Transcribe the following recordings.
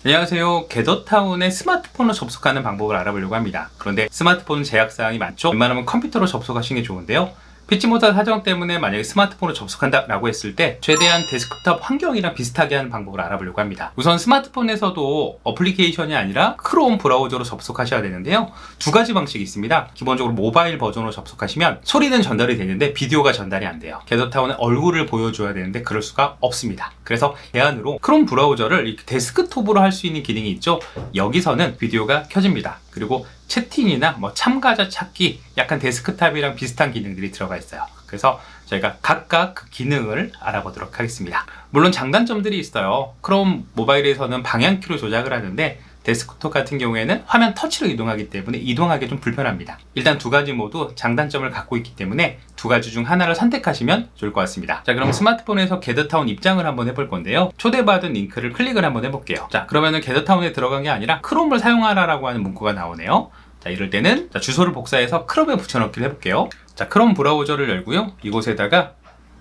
안녕하세요. 게더타운에 스마트폰으로 접속하는 방법을 알아보려고 합니다. 그런데 스마트폰은 제약사항이 많죠? 웬만하면 컴퓨터로 접속하시는 게 좋은데요. 피치 못할 사정 때문에 만약에 스마트폰으로 접속한다 라고 했을 때 최대한 데스크톱 환경이랑 비슷하게 하는 방법을 알아보려고 합니다. 우선 스마트폰에서도 어플리케이션이 아니라 크롬 브라우저로 접속하셔야 되는데요. 두 가지 방식이 있습니다. 기본적으로 모바일 버전으로 접속하시면 소리는 전달이 되는데 비디오가 전달이 안 돼요. 게더타운은 얼굴을 보여줘야 되는데 그럴 수가 없습니다. 그래서 대안으로 크롬 브라우저를 이렇게 데스크톱으로 할 수 있는 기능이 있죠. 여기서는 비디오가 켜집니다. 그리고 채팅이나 참가자 찾기, 약간 데스크탑이랑 비슷한 기능들이 들어가 있어요. 그래서 저희가 각각 그 기능을 알아보도록 하겠습니다. 물론 장단점들이 있어요. 크롬 모바일에서는 방향키로 조작을 하는데 데스크톱 같은 경우에는 화면 터치로 이동하기 때문에 이동하기 좀 불편합니다. 일단 두 가지 모두 장단점을 갖고 있기 때문에 두 가지 중 하나를 선택하시면 좋을 것 같습니다. 자, 그럼 스마트폰에서 게더타운 입장을 한번 해볼 건데요. 초대받은 링크를 클릭을 한번 해볼게요. 자, 그러면은 게더타운에 들어간 게 아니라 크롬을 사용하라라고 하는 문구가 나오네요. 자, 이럴 때는 주소를 복사해서 크롬에 붙여넣기를 해볼게요. 자, 크롬 브라우저를 열고요. 이곳에다가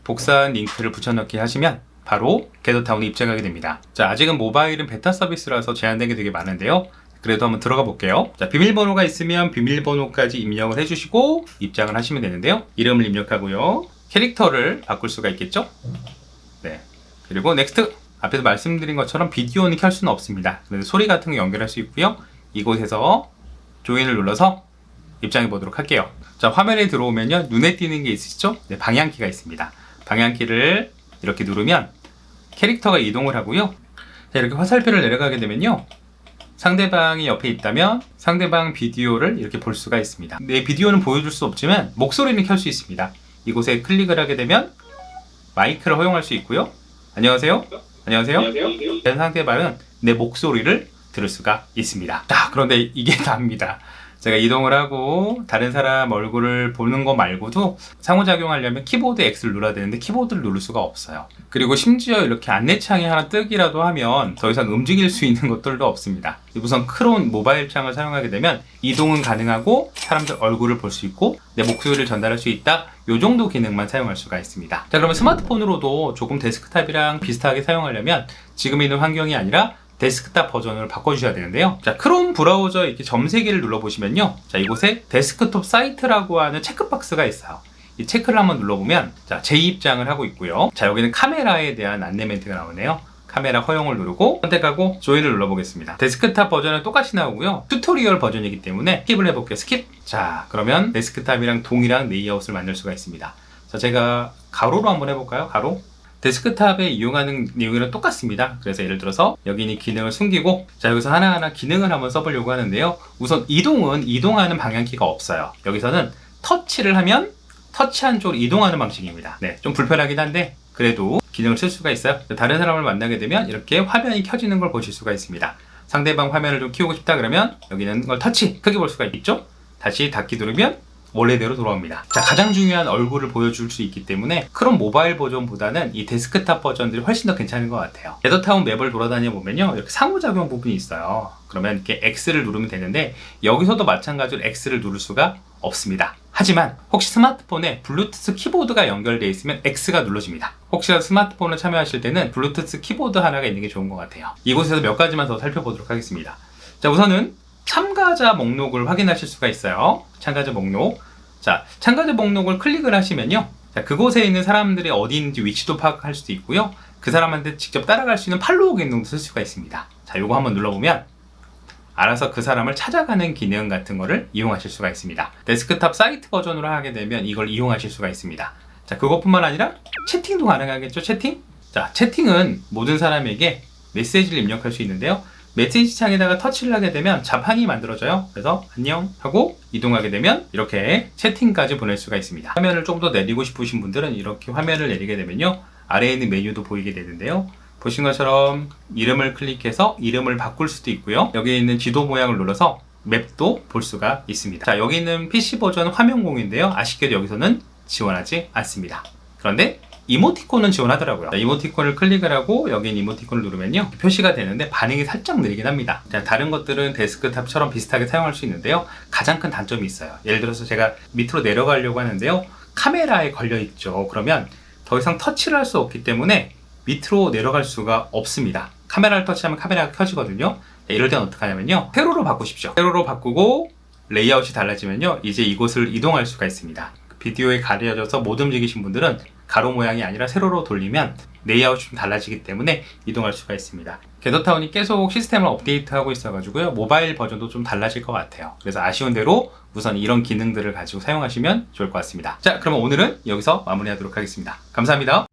복사한 링크를 붙여넣기 하시면 바로 게더타운에 입장하게 됩니다. 자, 아직은 모바일은 베타 서비스라서 제한된 게 되게 많은데요. 그래도 한번 들어가 볼게요. 자, 비밀번호가 있으면 비밀번호까지 입력을 해주시고 입장을 하시면 되는데요. 이름을 입력하고요. 캐릭터를 바꿀 수가 있겠죠? 네. 그리고 넥스트. 앞에서 말씀드린 것처럼 비디오는 켤 수는 없습니다. 그런데 소리 같은 거 연결할 수 있고요. 이곳에서 조인을 눌러서 입장해 보도록 할게요. 자, 화면에 들어오면요. 눈에 띄는 게 있으시죠? 네, 방향키가 있습니다. 방향키를 이렇게 누르면 캐릭터가 이동을 하고요. 자, 이렇게 화살표를 내려가게 되면요. 상대방이 옆에 있다면 상대방 비디오를 이렇게 볼 수가 있습니다. 내 비디오는 보여줄 수 없지만 목소리는 켤 수 있습니다. 이곳에 클릭을 하게 되면 마이크를 허용할 수 있고요. 안녕하세요. 안녕하세요. 상대방은 내 목소리를 들을 수가 있습니다. 자, 그런데 이게 다입니다. 제가 이동을 하고 다른 사람 얼굴을 보는 거 말고도 상호작용하려면 키보드 X를 눌러야 되는데 키보드를 누를 수가 없어요. 그리고 심지어 이렇게 안내창이 하나 뜨기라도 하면 더 이상 움직일 수 있는 것들도 없습니다. 우선 크롬 모바일 창을 사용하게 되면 이동은 가능하고 사람들 얼굴을 볼 수 있고 내 목소리를 전달할 수 있다. 요 정도 기능만 사용할 수가 있습니다. 자, 그러면 스마트폰으로도 조금 데스크탑이랑 비슷하게 사용하려면 지금 있는 환경이 아니라 데스크탑 버전을 바꿔주셔야 되는데요. 자, 크롬 브라우저 이렇게 점 3개를 눌러보시면요. 자, 이곳에 데스크톱 사이트라고 하는 체크박스가 있어요. 이 체크를 한번 눌러보면 자, 재입장을 하고 있고요. 자, 여기는 카메라에 대한 안내 멘트가 나오네요. 카메라 허용을 누르고 선택하고 조인을 눌러보겠습니다. 데스크탑 버전은 똑같이 나오고요. 튜토리얼 버전이기 때문에 스킵을 해볼게요. 스킵. 자, 그러면 데스크탑이랑 동일한 레이아웃을 만들 수가 있습니다. 자, 제가 가로로 한번 해볼까요? 가로. 데스크탑에 이용하는 내용이랑 똑같습니다. 그래서 예를 들어서 여기 있는 기능을 숨기고 자, 여기서 하나하나 기능을 한번 써보려고 하는데요. 우선 이동은 이동하는 방향키가 없어요. 여기서는 터치를 하면 터치한 쪽으로 이동하는 방식입니다. 네, 좀 불편하긴 한데 그래도 기능을 쓸 수가 있어요. 다른 사람을 만나게 되면 이렇게 화면이 켜지는 걸 보실 수가 있습니다. 상대방 화면을 좀 키우고 싶다 그러면 여기는 걸 터치 크게 볼 수가 있죠. 다시 닫기 누르면 원래대로 돌아옵니다. 자, 가장 중요한 얼굴을 보여줄 수 있기 때문에 크롬 모바일 버전보다는 이 데스크탑 버전들이 훨씬 더 괜찮은 것 같아요. 게더타운 맵을 돌아다녀 보면요, 이렇게 상호작용 부분이 있어요. 그러면 이렇게 X를 누르면 되는데 여기서도 마찬가지로 X를 누를 수가 없습니다. 하지만 혹시 스마트폰에 블루투스 키보드가 연결되어 있으면 X가 눌러집니다. 혹시라도 스마트폰을 참여하실 때는 블루투스 키보드 하나가 있는 게 좋은 것 같아요. 이곳에서 몇 가지만 더 살펴보도록 하겠습니다. 자, 우선은 참가자 목록을 확인하실 수가 있어요. 참가자 목록. 자, 참가자 목록을 클릭을 하시면요. 자, 그곳에 있는 사람들이 어디 있는지 위치도 파악할 수도 있고요. 그 사람한테 직접 따라갈 수 있는 팔로우 기능도 쓸 수가 있습니다. 자, 요거 한번 눌러보면 알아서 그 사람을 찾아가는 기능 같은 거를 이용하실 수가 있습니다. 데스크탑 사이트 버전으로 하게 되면 이걸 이용하실 수가 있습니다. 자, 그것뿐만 아니라 채팅도 가능하겠죠, 채팅? 자, 채팅은 모든 사람에게 메시지를 입력할 수 있는데요. 메시지 창에다가 터치를 하게 되면 자판이 만들어져요. 그래서 안녕 하고 이동하게 되면 이렇게 채팅까지 보낼 수가 있습니다. 화면을 좀 더 내리고 싶으신 분들은 이렇게 화면을 내리게 되면요. 아래에 있는 메뉴도 보이게 되는데요. 보신 것처럼 이름을 클릭해서 이름을 바꿀 수도 있고요. 여기 있는 지도 모양을 눌러서 맵도 볼 수가 있습니다. 자, 여기 있는 PC 버전 화면 공유인데요. 아쉽게도 여기서는 지원하지 않습니다. 그런데 이모티콘은 지원하더라고요. 자, 이모티콘을 클릭을 하고 여기 있는 이모티콘을 누르면요, 표시가 되는데 반응이 살짝 느리긴 합니다. 자, 다른 것들은 데스크탑처럼 비슷하게 사용할 수 있는데요. 가장 큰 단점이 있어요. 예를 들어서 제가 밑으로 내려가려고 하는데요. 카메라에 걸려 있죠. 그러면 더 이상 터치를 할 수 없기 때문에 밑으로 내려갈 수가 없습니다. 카메라를 터치하면 카메라가 켜지거든요. 이럴 때는 어떻게 하냐면요, 세로로 바꾸십시오. 세로로 바꾸고 레이아웃이 달라지면요, 이제 이곳을 이동할 수가 있습니다. 비디오에 가려져서 못 움직이신 분들은 가로 모양이 아니라 세로로 돌리면 레이아웃이 좀 달라지기 때문에 이동할 수가 있습니다. 겟더타운이 계속 시스템을 업데이트하고 있어가지고요, 모바일 버전도 좀 달라질 것 같아요. 그래서 아쉬운 대로 우선 이런 기능들을 가지고 사용하시면 좋을 것 같습니다. 자, 그러면 오늘은 여기서 마무리하도록 하겠습니다. 감사합니다.